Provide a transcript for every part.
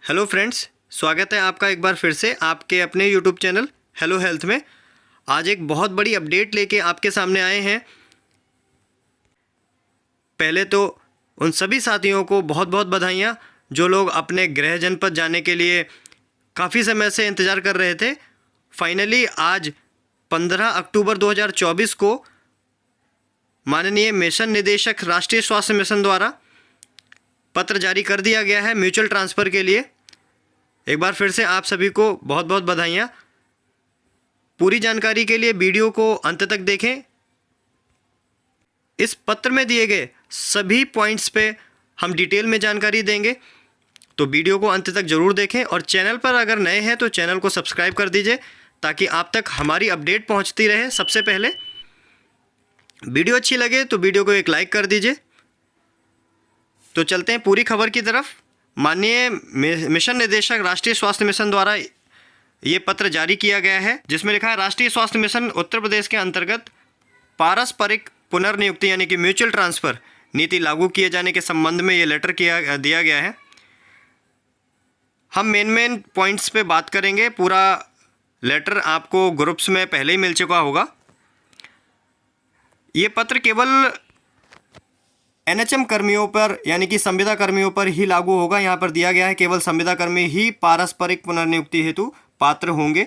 Hello friends, स्वागत है आपका एक बार फिर से आपके अपने यूट्यूब चैनल हेलो हेल्थ में। आज एक बहुत बड़ी अपडेट लेके आपके सामने आए हैं। पहले तो उन सभी साथियों को बहुत बहुत बधाइयाँ जो लोग अपने गृह जनपद जाने के लिए काफ़ी समय से इंतज़ार कर रहे थे। फाइनली आज 15 अक्टूबर 2024 को माननीय मिशन निदेशक राष्ट्रीय स्वास्थ्य मिशन द्वारा पत्र जारी कर दिया गया है म्यूचुअल ट्रांसफ़र के लिए। एक बार फिर से आप सभी को बहुत बहुत बधाइयाँ। पूरी जानकारी के लिए वीडियो को अंत तक देखें। इस पत्र में दिए गए सभी पॉइंट्स पे हम डिटेल में जानकारी देंगे, तो वीडियो को अंत तक ज़रूर देखें। और चैनल पर अगर नए हैं तो चैनल को सब्सक्राइब कर दीजिए ताकि आप तक हमारी अपडेट पहुंचती रहे सबसे पहले। वीडियो अच्छी लगे तो वीडियो को एक लाइक कर दीजिए। तो चलते हैं पूरी खबर की तरफ। माननीय मिशन निदेशक राष्ट्रीय स्वास्थ्य मिशन द्वारा ये पत्र जारी किया गया है, जिसमें लिखा है राष्ट्रीय स्वास्थ्य मिशन उत्तर प्रदेश के अंतर्गत पारस्परिक पुनर्नियुक्ति यानी कि म्यूचुअल ट्रांसफ़र नीति लागू किए जाने के संबंध में ये लेटर दिया गया है। हम मेन पॉइंट्स पे बात करेंगे। पूरा लेटर आपको ग्रुप्स में पहले ही मिल चुका होगा। ये पत्र केवल एनएचएम कर्मियों पर यानी कि संविदा कर्मियों पर ही लागू होगा। यहाँ पर दिया गया है केवल संविदा कर्मी ही पारस्परिक पुनर्नियुक्ति हेतु पात्र होंगे।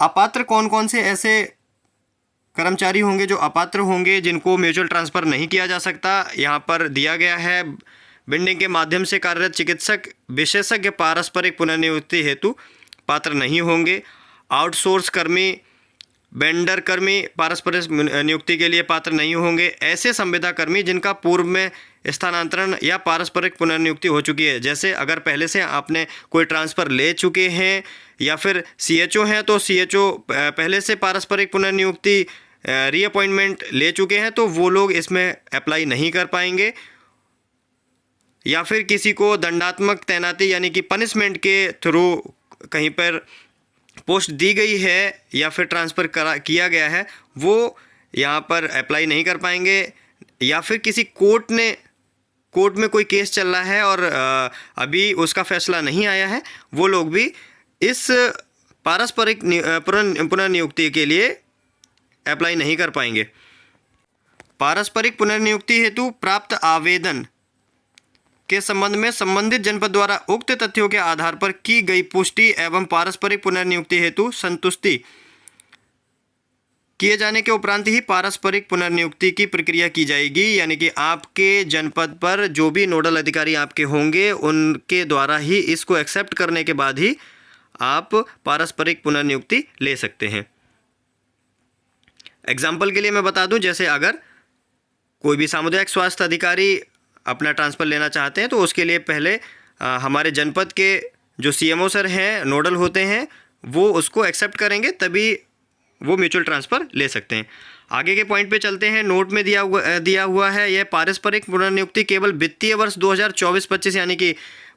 अपात्र कौन कौन से ऐसे कर्मचारी होंगे जो अपात्र होंगे, जिनको म्यूचुअल ट्रांसफ़र नहीं किया जा सकता, यहाँ पर दिया गया है। बिल्डिंग के माध्यम से कार्यरत चिकित्सक विशेषज्ञ पारस्परिक पुनर्नियुक्ति हेतु पात्र नहीं होंगे। आउटसोर्स कर्मी, वेंडर कर्मी पारस्परिक नियुक्ति के लिए पात्र नहीं होंगे। ऐसे संविदा कर्मी जिनका पूर्व में स्थानांतरण या पारस्परिक पुनर्नियुक्ति हो चुकी है, जैसे अगर पहले से आपने कोई ट्रांसफ़र ले चुके हैं या फिर सीएचओ हैं तो सीएचओ पहले से पारस्परिक पुनर्नियुक्ति रीअपॉइंटमेंट ले चुके हैं तो वो लोग इसमें अप्लाई नहीं कर पाएंगे। या फिर किसी को दंडात्मक तैनाती यानी कि पनिशमेंट के थ्रू कहीं पर पोस्ट दी गई है या फिर ट्रांसफ़र किया गया है, वो यहाँ पर अप्लाई नहीं कर पाएंगे। या फिर किसी कोर्ट में कोई केस चल रहा है और अभी उसका फैसला नहीं आया है, वो लोग भी इस पारस्परिक पुनर्नियुक्ति के लिए अप्लाई नहीं कर पाएंगे। पारस्परिक पुनर्नियुक्ति हेतु प्राप्त आवेदन के संबंध में संबंधित जनपद द्वारा उक्त तथ्यों के आधार पर की गई पुष्टि एवं पारस्परिक पुनर्नियुक्ति हेतु संतुष्टि किए जाने के उपरांत ही पारस्परिक पुनर्नियुक्ति की प्रक्रिया की जाएगी। यानी कि आपके जनपद पर जो भी नोडल अधिकारी आपके होंगे उनके द्वारा ही इसको एक्सेप्ट करने के बाद ही आप पारस्परिक पुनर्नियुक्ति ले सकते हैं। एग्जाम्पल के लिए मैं बता दूं, जैसे अगर कोई भी सामुदायिक स्वास्थ्य अधिकारी अपना ट्रांसफ़र लेना चाहते हैं तो उसके लिए पहले हमारे जनपद के जो सीएमओ सर हैं, नोडल होते हैं, वो उसको एक्सेप्ट करेंगे, तभी वो म्यूचुअल ट्रांसफ़र ले सकते हैं। आगे के पॉइंट पे चलते हैं। नोट में दिया हुआ है यह पारस्परिक पुनर्नियुक्ति केवल वित्तीय वर्ष 2024-25 यानी कि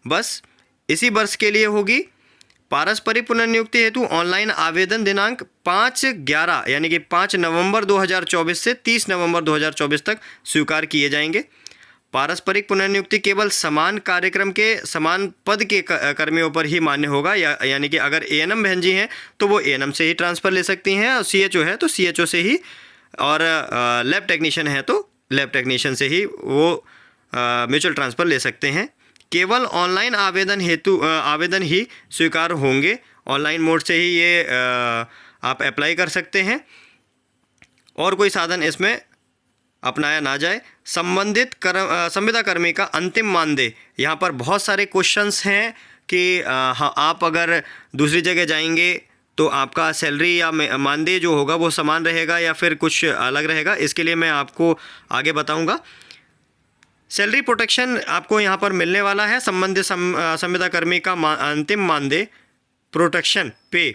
बस इसी वर्ष के लिए होगी। पारस्परिक पुनर्नियुक्ति हेतु ऑनलाइन आवेदन दिनांक 5/11 यानी कि 5 नवंबर 2024 से 30 नवंबर 2024 तक स्वीकार किए जाएंगे। पारस्परिक पुनर्नियुक्ति केवल समान कार्यक्रम के समान पद के कर्मियों पर ही मान्य होगा। यानी कि अगर एएनएम बहन जी हैं तो वो एएनएम से ही ट्रांसफ़र ले सकती हैं, और सीएचओ है तो सीएचओ से ही, और लैब टेक्नीशियन है तो लैब टेक्नीशियन से ही वो म्यूचुअल ट्रांसफ़र ले सकते हैं। केवल ऑनलाइन आवेदन ही स्वीकार होंगे। ऑनलाइन मोड से ही ये आप अप्लाई कर सकते हैं और कोई साधन इसमें अपनाया ना जाए। संबंधित संविदा कर्मी का अंतिम मानदेय, यहाँ पर बहुत सारे क्वेश्चंस हैं कि हाँ, आप अगर दूसरी जगह जाएंगे तो आपका सैलरी या मानदेय जो होगा वो समान रहेगा या फिर कुछ अलग रहेगा। इसके लिए मैं आपको आगे बताऊंगा। सैलरी प्रोटेक्शन आपको यहाँ पर मिलने वाला है। संबंधित संविदा कर्मी का अंतिम मानदेय प्रोटेक्शन पे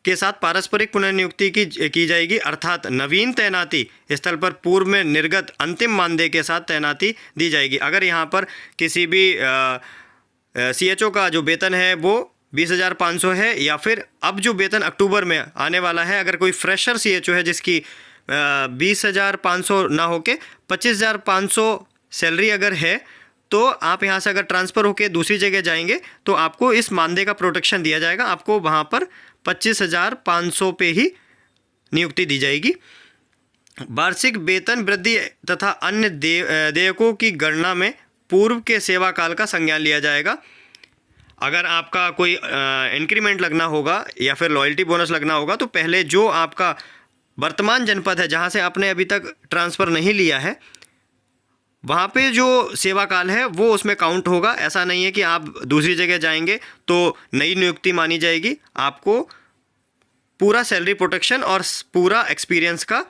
के साथ पारस्परिक पुनर्नियुक्ति की जाएगी, अर्थात नवीन तैनाती स्थल पर पूर्व में निर्गत अंतिम मानदेय के साथ तैनाती दी जाएगी। अगर यहाँ पर किसी भी सीएचओ का जो वेतन है वो 20,500 है, या फिर अब जो वेतन अक्टूबर में आने वाला है, अगर कोई फ्रेशर सीएचओ है जिसकी 20,500 ना होके 25,500 सैलरी अगर है तो आप यहाँ से अगर ट्रांसफ़र होकर दूसरी जगह जाएंगे तो आपको इस मानदेय का प्रोटेक्शन दिया जाएगा। आपको वहाँ पर 25,500 पे ही नियुक्ति दी जाएगी। वार्षिक वेतन वृद्धि तथा अन्य देयकों की गणना में पूर्व के सेवा काल का संज्ञान लिया जाएगा। अगर आपका कोई इंक्रीमेंट लगना होगा या फिर लॉयल्टी बोनस लगना होगा तो पहले जो आपका वर्तमान जनपद है जहाँ से आपने अभी तक ट्रांसफ़र नहीं लिया है, वहाँ पे जो सेवा काल है वो उसमें काउंट होगा। ऐसा नहीं है कि आप दूसरी जगह जाएंगे तो नई नियुक्ति मानी जाएगी। आपको पूरा सैलरी प्रोटेक्शन और पूरा एक्सपीरियंस का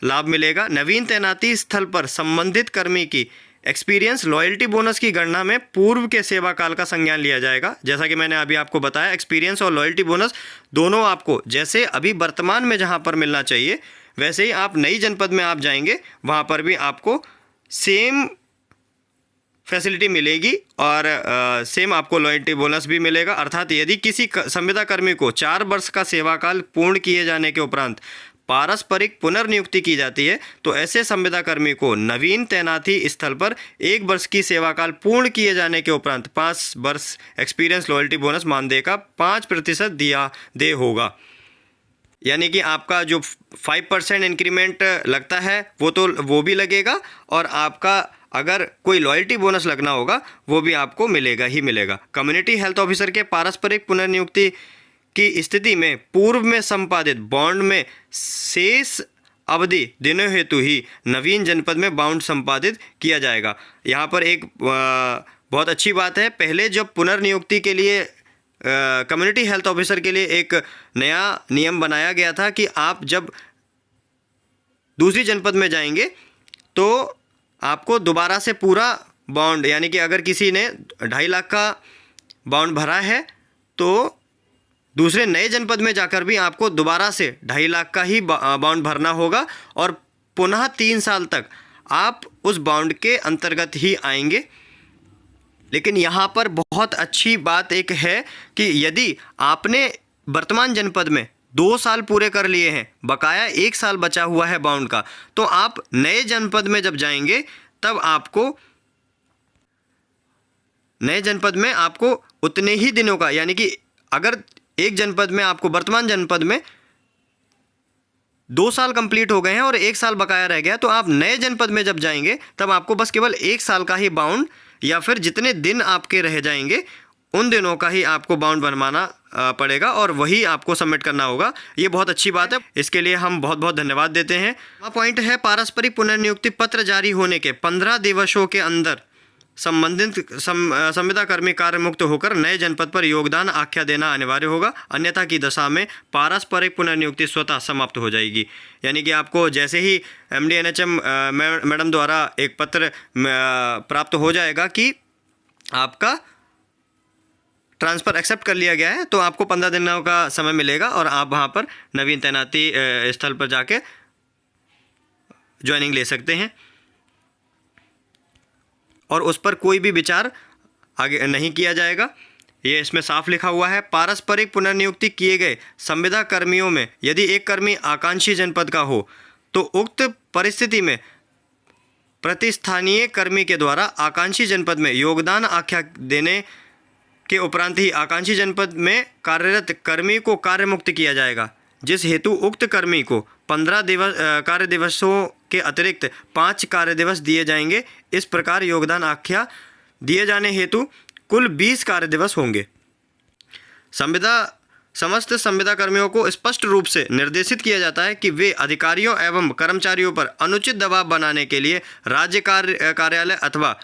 लाभ मिलेगा। नवीन तैनाती स्थल पर संबंधित कर्मी की एक्सपीरियंस लॉयल्टी बोनस की गणना में पूर्व के सेवा काल का संज्ञान लिया जाएगा। जैसा कि मैंने अभी आपको बताया, एक्सपीरियंस और लॉयल्टी बोनस दोनों आपको जैसे अभी वर्तमान में जहाँ पर मिलना चाहिए वैसे ही आप नई जनपद में आप जाएंगे वहाँ पर भी आपको सेम फैसिलिटी मिलेगी और सेम आपको लॉयल्टी बोनस भी मिलेगा। अर्थात यदि किसी संविदा कर्मी को 4 वर्ष का सेवा काल पूर्ण किए जाने के उपरांत पारस्परिक पुनर्नियुक्ति की जाती है तो ऐसे संविदा कर्मी को नवीन तैनाती स्थल पर 1 वर्ष की सेवा काल पूर्ण किए जाने के उपरांत 5 वर्ष एक्सपीरियंस लॉयल्टी बोनस मानदेय का 5% दिया दे होगा। यानी कि आपका जो 5% इंक्रीमेंट लगता है वो भी लगेगा और आपका अगर कोई लॉयल्टी बोनस लगना होगा वो भी आपको मिलेगा ही मिलेगा। कम्युनिटी हेल्थ ऑफिसर के पारस्परिक पुनर्नियुक्ति की स्थिति में पूर्व में संपादित बॉन्ड में शेष अवधि दिनों हेतु ही नवीन जनपद में बाउंड संपादित किया जाएगा। यहाँ पर एक बहुत अच्छी बात है, पहले जब पुनर्नियुक्ति के लिए कम्युनिटी हेल्थ ऑफिसर के लिए एक नया नियम बनाया गया था कि आप जब दूसरी जनपद में जाएंगे तो आपको दोबारा से पूरा बॉन्ड, यानी कि अगर किसी ने 2.5 लाख का बॉन्ड भरा है तो दूसरे नए जनपद में जाकर भी आपको दोबारा से 2.5 लाख का ही बॉन्ड भरना होगा और पुनः 3 साल तक आप उस बॉन्ड के अंतर्गत ही आएंगे। लेकिन यहाँ पर बहुत अच्छी बात एक है कि यदि आपने वर्तमान जनपद में 2 साल पूरे कर लिए हैं, बकाया 1 साल बचा हुआ है बॉन्ड का, तो आप नए जनपद में जब जाएंगे तब आपको नए जनपद में आपको उतने ही दिनों का, यानी कि अगर एक जनपद में आपको वर्तमान जनपद में 2 साल कंप्लीट हो गए हैं और 1 साल बकाया रह गया, तो आप नए जनपद में जब जाएंगे तब आपको बस केवल 1 साल का ही बाउंड या फिर जितने दिन आपके रह जाएंगे उन दिनों का ही आपको बाउंड बनवाना पड़ेगा और वही आपको सबमिट करना होगा। ये बहुत अच्छी बात है, इसके लिए हम बहुत बहुत धन्यवाद देते हैं। पॉइंट है, पारस्परिक पुनर्नियुक्ति पत्र जारी होने के 15 दिवसों के अंदर संबंधित संविदा कर्मी कार्य मुक्त होकर नए जनपद पर योगदान आख्या देना अनिवार्य होगा, अन्यथा की दशा में पारस्परिक पुनर्नियुक्ति स्वतः समाप्त हो जाएगी। यानी कि आपको जैसे ही MD NHM मैडम द्वारा एक पत्र प्राप्त हो जाएगा कि आपका ट्रांसफ़र एक्सेप्ट कर लिया गया है तो आपको 15 दिनों का समय मिलेगा और आप वहाँ पर नवीन तैनाती स्थल पर जाके ज्वाइनिंग ले सकते हैं और उस पर कोई भी विचार आगे नहीं किया जाएगा। ये इसमें साफ लिखा हुआ है। पारस्परिक पुनर्नियुक्ति किए गए संविदा कर्मियों में यदि एक कर्मी आकांक्षी जनपद का हो तो उक्त परिस्थिति में प्रतिस्थानीय कर्मी के द्वारा आकांक्षी जनपद में योगदान आख्या देने के उपरांत ही आकांक्षी जनपद में कार्यरत कर्मी को कार्य मुक्त किया जाएगा, जिस हेतु उक्त कर्मी को 15 कार्य दिवसों के अतिरिक्त 5 कार्य दिवस दिए जाएंगे। इस प्रकार योगदान आख्या दिए जाने हेतु कुल 20 कार्य दिवस होंगे। समस्त संविदा कर्मियों को स्पष्ट रूप से निर्देशित किया जाता है कि वे अधिकारियों एवं कर्मचारियों पर अनुचित दबाव बनाने के लिए राज्य कार्यालय अथवा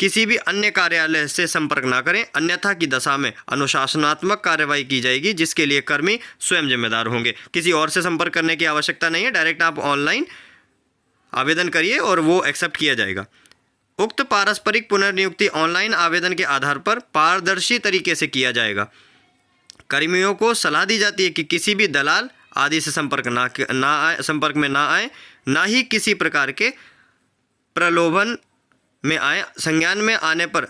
किसी भी अन्य कार्यालय से संपर्क ना करें, अन्यथा की दशा में अनुशासनात्मक कार्रवाई की जाएगी, जिसके लिए कर्मी स्वयं जिम्मेदार होंगे। किसी और से संपर्क करने की आवश्यकता नहीं है, डायरेक्ट आप ऑनलाइन आवेदन करिए और वो एक्सेप्ट किया जाएगा। उक्त पारस्परिक पुनर्नियुक्ति ऑनलाइन आवेदन के आधार पर पारदर्शी तरीके से किया जाएगा। कर्मियों को सलाह दी जाती है कि किसी भी दलाल आदि से संपर्क में ना आए, ना ही किसी प्रकार के प्रलोभन में आए। संज्ञान में आने पर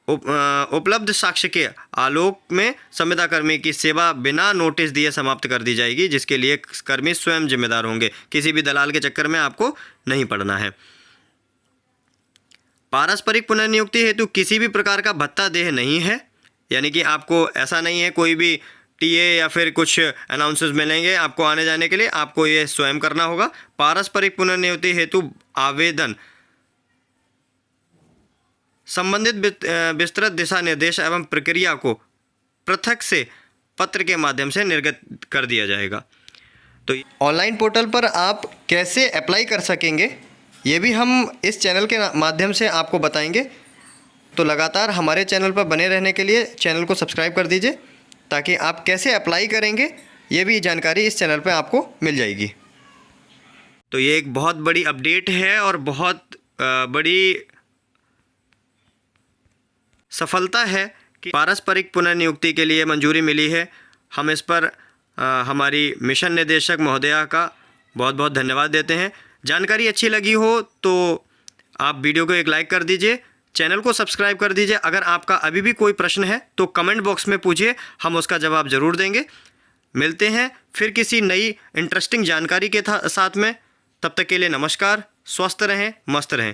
उपलब्ध साक्ष्य के आलोक में संविदा कर्मी की सेवा बिना नोटिस दिए समाप्त कर दी जाएगी, जिसके लिए कर्मी स्वयं जिम्मेदार होंगे। किसी भी दलाल के चक्कर में आपको नहीं पड़ना है। पारस्परिक पुनर्नियुक्ति हेतु किसी भी प्रकार का भत्ता देय नहीं है, यानी कि आपको ऐसा नहीं है कोई भी टीए या फिर कुछ अनाउंसेस मिलेंगे आपको आने जाने के लिए, आपको ये स्वयं करना होगा। पारस्परिक पुनर्नियुक्ति हेतु आवेदन संबंधित विस्तृत दिशा निर्देश एवं प्रक्रिया को पृथक से पत्र के माध्यम से निर्गत कर दिया जाएगा। तो ऑनलाइन पोर्टल पर आप कैसे अप्लाई कर सकेंगे ये भी हम इस चैनल के माध्यम से आपको बताएंगे। तो लगातार हमारे चैनल पर बने रहने के लिए चैनल को सब्सक्राइब कर दीजिए, ताकि आप कैसे अप्लाई करेंगे ये भी जानकारी इस चैनल पर आपको मिल जाएगी। तो ये एक बहुत बड़ी अपडेट है और बहुत बड़ी सफलता है कि पारस्परिक पुनर्नियुक्ति के लिए मंजूरी मिली है। हम इस पर हमारी मिशन निदेशक महोदया का बहुत बहुत धन्यवाद देते हैं। जानकारी अच्छी लगी हो तो आप वीडियो को एक लाइक कर दीजिए, चैनल को सब्सक्राइब कर दीजिए। अगर आपका अभी भी कोई प्रश्न है तो कमेंट बॉक्स में पूछिए, हम उसका जवाब ज़रूर देंगे। मिलते हैं फिर किसी नई इंटरेस्टिंग जानकारी के साथ में। तब तक के लिए नमस्कार, स्वस्थ रहें, मस्त रहें।